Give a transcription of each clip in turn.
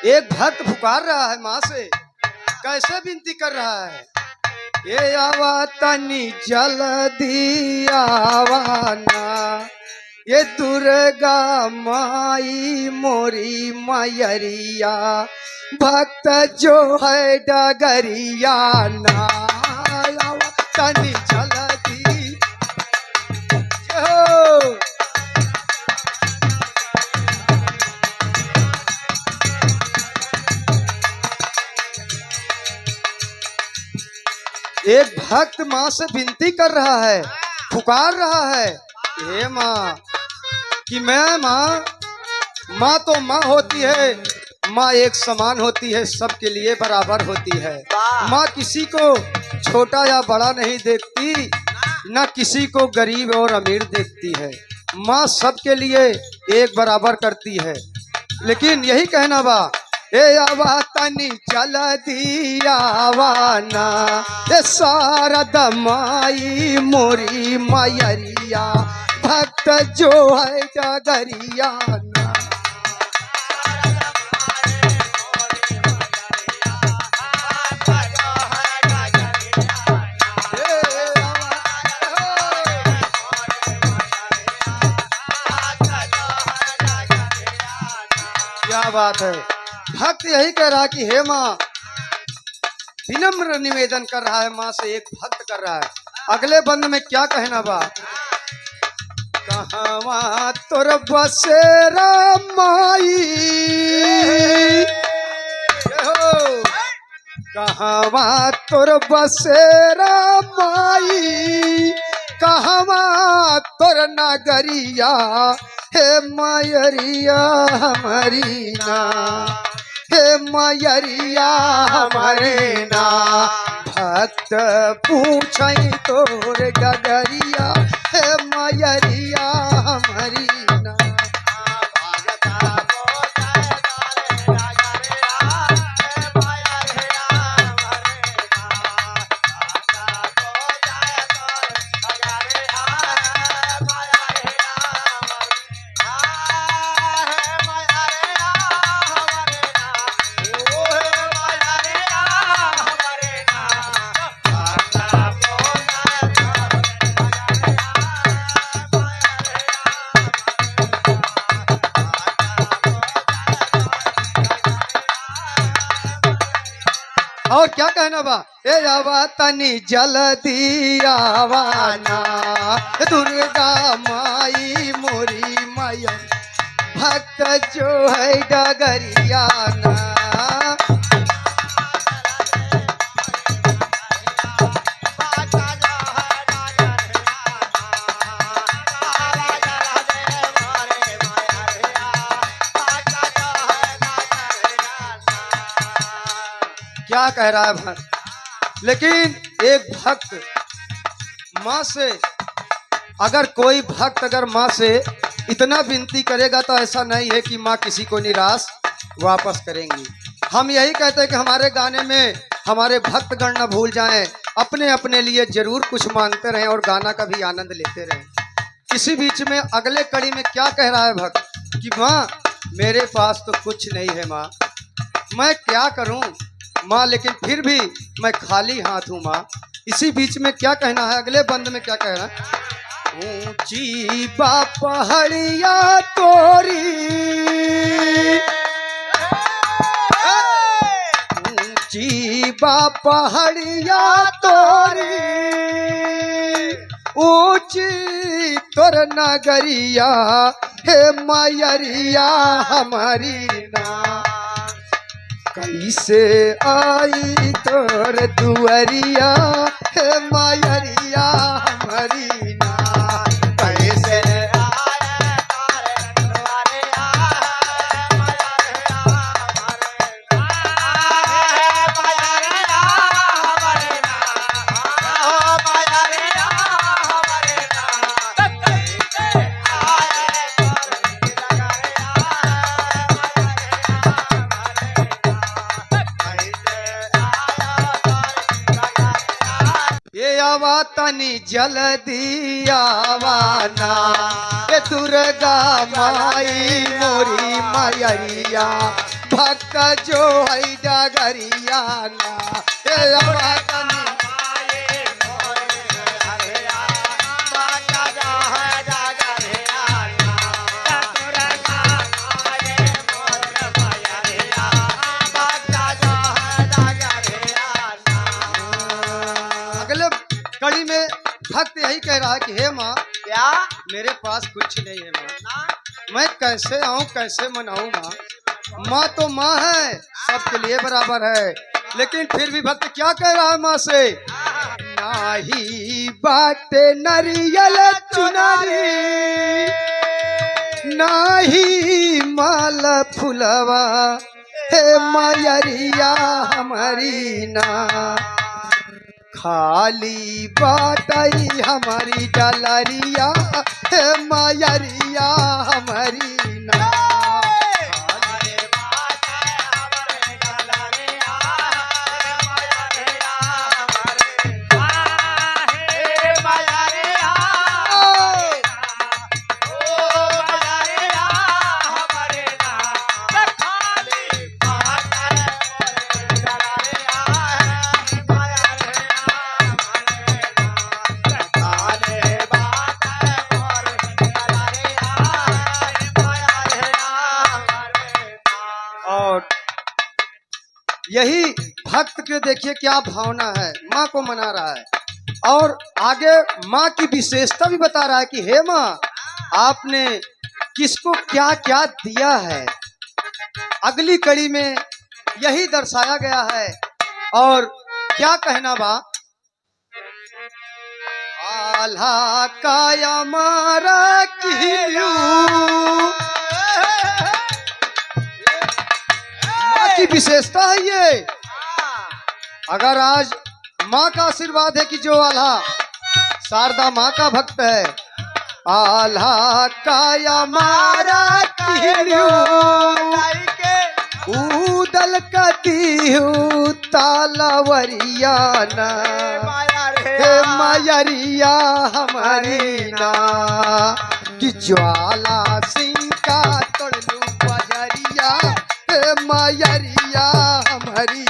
एक भक्त पुकार रहा है माँ से, कैसे विनती कर रहा है। ये आवा तनी जल्दी आवाना, ये दुर्गा माई मोरी मयरिया, भक्त जो है डगरिया ना, आवा तनी जल्दी जो। एक भक्त माँ से विनती कर रहा है, पुकार रहा है, हे माँ कि मैं माँ तो माँ होती है, माँ एक समान होती है, सबके लिए बराबर होती है। माँ किसी को छोटा या बड़ा नहीं देखती, ना किसी को गरीब और अमीर देखती है। माँ सबके लिए एक बराबर करती है। लेकिन यही कहना बा, ए आवा तनी चल दियावाना, ए शारद माई मोरी मयरिया, भक्त जो है डगरिया ना। क्या बात है। भक्त यही कह रहा कि हे माँ, विनम्र निवेदन कर रहा है माँ से, एक भक्त कर रहा है। अगले बंद में क्या कहना बा, कहवा तोर बसेरा माई, कहवा तोर बसेरा माई, कहवा तोर नगरिया, हे मयरिया हमारी ना, हे मयरिया हमारे ना, भक्त पूछई तोर डगरिया, हे मयरिया हमारी ना। और क्या कहना बा, ए आवा तनी जल्दी आवाना, दुर्गा माई मोरी मैया, भक्त जो है डगरिया ना। क्या कह रहा है भक्त। लेकिन एक भक्त माँ से, अगर कोई भक्त अगर माँ से इतना विनती करेगा तो ऐसा नहीं है कि माँ किसी को निराश वापस करेंगी। हम यही कहते हैं कि हमारे गाने में हमारे भक्तगण न भूल जाएं, अपने अपने लिए जरूर कुछ मांगते रहें और गाना का भी आनंद लेते रहें। इसी बीच में अगले कड़ी में क्या कह रहा है भक्त कि माँ मेरे पास तो कुछ नहीं है माँ, मैं क्या करूं माँ, लेकिन फिर भी मैं खाली हाथ हूँ माँ। इसी बीच में क्या कहना है, अगले बंद में क्या कहना है, ऊंची पहाड़िया तोरी, ऊंची पहाड़िया तोरी, ऊंची तोर नगरिया, हे मयरिया हमारी ना, कैसे आई तोर दुअरिया, हे मयरिया हमारी ना, कैसे आए तोर दुअरिया, मयरिया हमारी ना, मयरिया हमारी ना, कैसे आए आवा तनी जल्दी आवाना, ये दुर्गा माई मोरी मयरिया, भक्त जो है डगरियाना हे आवा तनी अगले कड़ी में भक्त यही कह रहा है कि हे माँ, क्या मेरे पास कुछ नहीं है माँ, मैं कैसे आऊँ कैसे मनाऊँ माँ। माँ तो माँ है, सबके लिए बराबर है, लेकिन फिर भी भक्त क्या कह रहा है माँ से, नाही बाटे नरियल चुनरी, नाही माल फुलवा, हे मयरिया हमारी ना, खाली बाटई हमारी डलरिया, हे मयरिया हमारी ना। और यही भक्त के देखिए क्या भावना है, माँ को मना रहा है और आगे माँ की विशेषता भी बता रहा है कि हे माँ, आपने किसको क्या क्या दिया है। अगली कड़ी में यही दर्शाया गया है और क्या कहना बा, आल्हा काया मारा किलू, की विशेषता है ये। अगर आज माँ का आशीर्वाद है कि जो आल्हा शारदा माँ का भक्त है, आल्हा काया मारा किलू, उदल कदीहू तालावरिया ना, हे मयरिया हमारी ना, कि ज्वाला सिंह का तोड़लू बजरिया, हे मयरिया हमारी।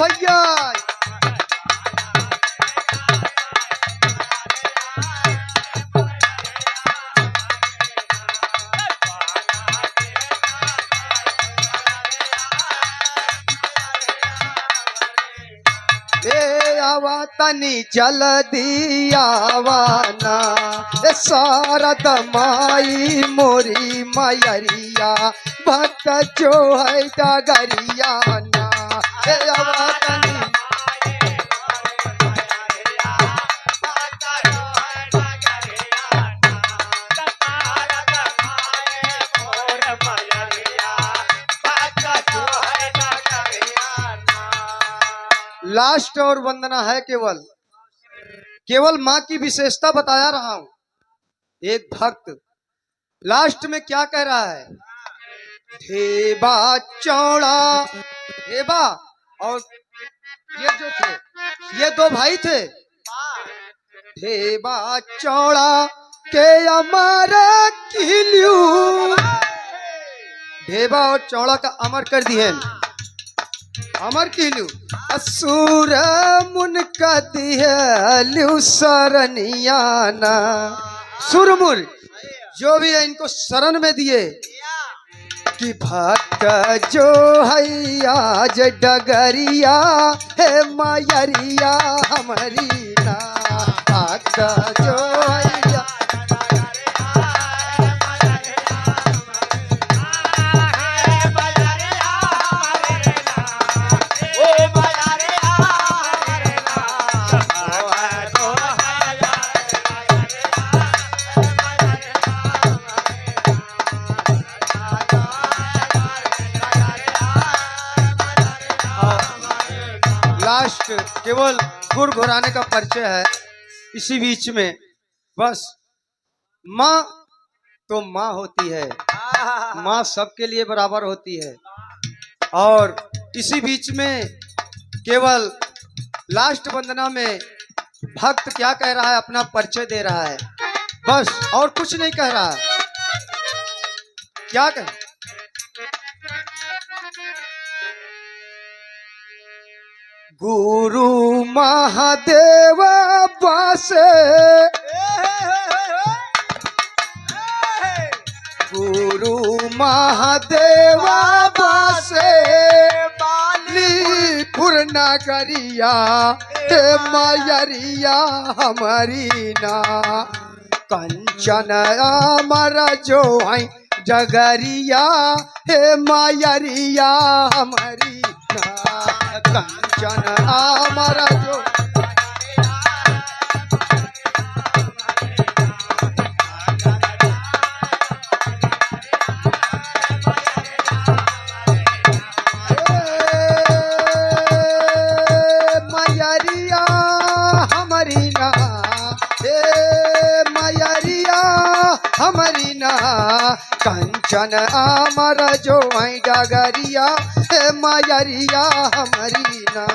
भैया आवा तनी जल्दी आवाना, शारद माई मोरी मयरिया, भक्त जो है डगरिया ना, आवा तनी। लास्ट और वंदना है, केवल केवल माँ की विशेषता बताया रहा हूं। एक भक्त लास्ट में क्या कह रहा है, ढेबा चौड़ा, ढेबा और ये जो थे, ये दो भाई थे, ढेबा चौड़ा के अमर किल्यू, ढेबा और चौड़ा का अमर कर दिए, अमर किल्यू, असुर मुन का दिहल्यू सरनियाना, सुरमुर जो भी है इनको शरण में दिए, कि भक्त जो है आज डगरिया, हे मयरिया हमारी ना, भक्त जो है लास्ट केवल गुड़ घुराने का परिचय है। इसी बीच में बस माँ तो माँ होती है, माँ सबके लिए बराबर होती है। और इसी बीच में केवल लास्ट वंदना में भक्त क्या कह रहा है, अपना परिचय दे रहा है बस और कुछ नहीं कह रहा है। क्या कह गुरु महादेव बासे गुरु महादेव बासे बालीपुर नगरिया हे मयरिया हमारी ना कंचन अमर जो है जगरिया हे मयरिया हमारी ना कंचन अमर जो मयरिया हमारी ना हे मयरिया हमारी ना कंचन अमर जो है डगरिया हे मयरिया हमारी ना।